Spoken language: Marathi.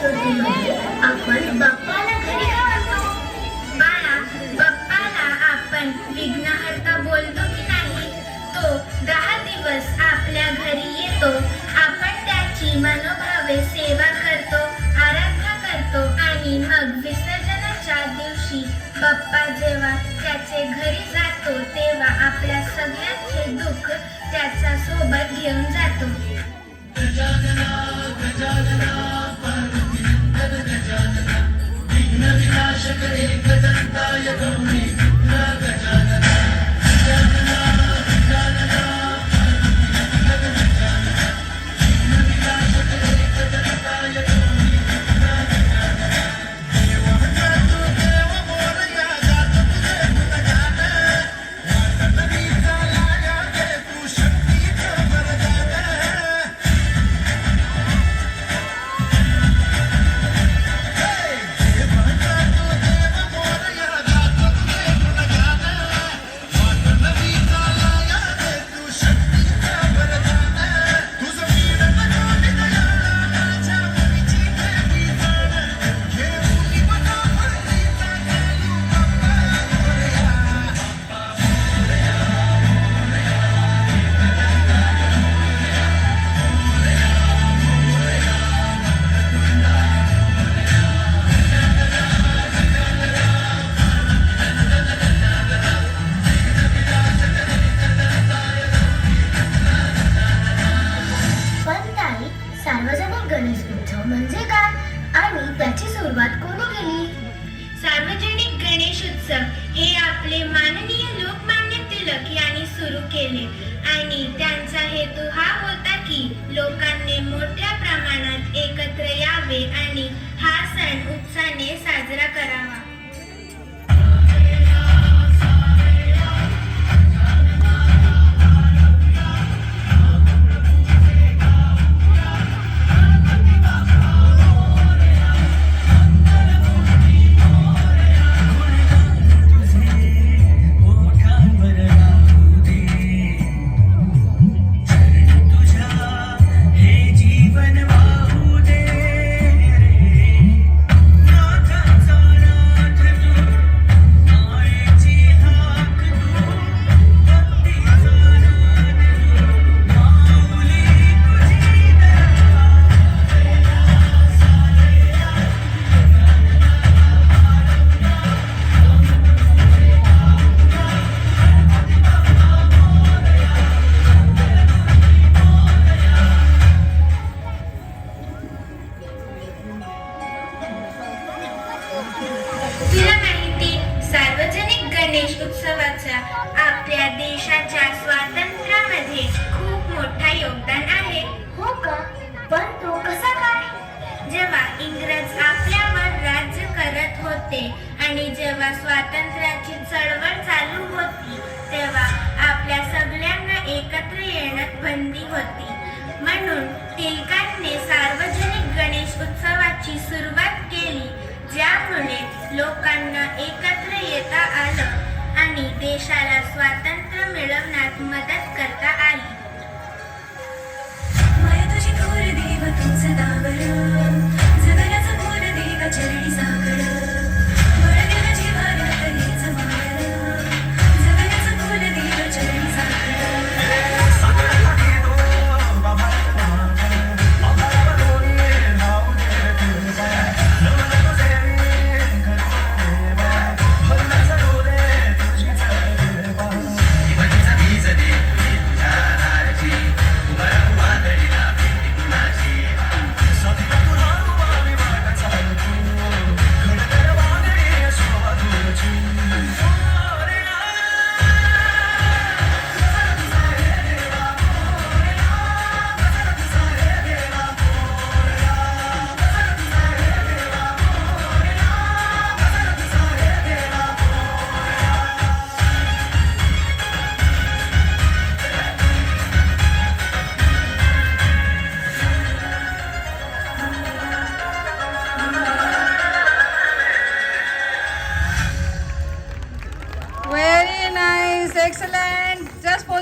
संस्कृतीमध्ये आपण बाप्पाला घरी का आणतो? बाळा, बाप्पाला आपण विघ्नहर्ता बोलतो की नाही? तो 10 दिवस आपल्या घरी येतो. आपण त्याची मनोभावे सेवा करतो, आराधना करतो आणि मग विसर्जनाच्या दिवशी बाप्पा जेव्हा त्याचे घरी जातो तेव्हा आपल्या सगळ्यांचे दुःख त्याच्या सोबत घेऊन जातो. गजानना गजानना पार्वतीनंदन गजानना विघ्न विनाशक एकदंताय गौरी गजानना गजानना गजानना पार्वतीनंदन गजानना विघ्न विनाशक एकदंताय गौरी गजानना देवाचा तू देव मोरया जात तुझे गुणगान वाटणीचा लागा दे तू शक्तीचं वरदान पण ताई, सार्वजनिक गणेश उत्सव म्हणजे काय आणि त्याची सुरुवात कोणी केली? सार्वजनिक गणेश उत्सव हे आपले माननीय लोकमान्य टिळक यांनी सुरू केले आणि त्यांचा हेतू हा होता की लोकांनी मोठ्या प्रमाणात एकत्र यावे आणि हा सण उत्साहाने साजरा करावा. तुला माहिती, सार्वजनिक गणेश उत्सवाचा आपल्या देशाच्या स्वातंत्र्यामध्ये खूप मोठा योगदान आहे. हो का? पण तो कसा काय? जेव्हा इंग्रज आपल्यावर राज्य करत होते आणि जेव्हा स्वातंत्र्याची चळवळ चालू होती तेव्हा आपल्या सगळ्यांना एकत्र येण्यात बंदी होती. म्हणून टिळकांनी सार्वजनिक गणेश उत्सवाची सुरुवात केली, ज्यामुळे लोकांना एकत्र येता आलं आणि देशाला स्वातंत्र्य मिळवण्यात मदत करता आली. माया तुझी थोर देव तुझं नावर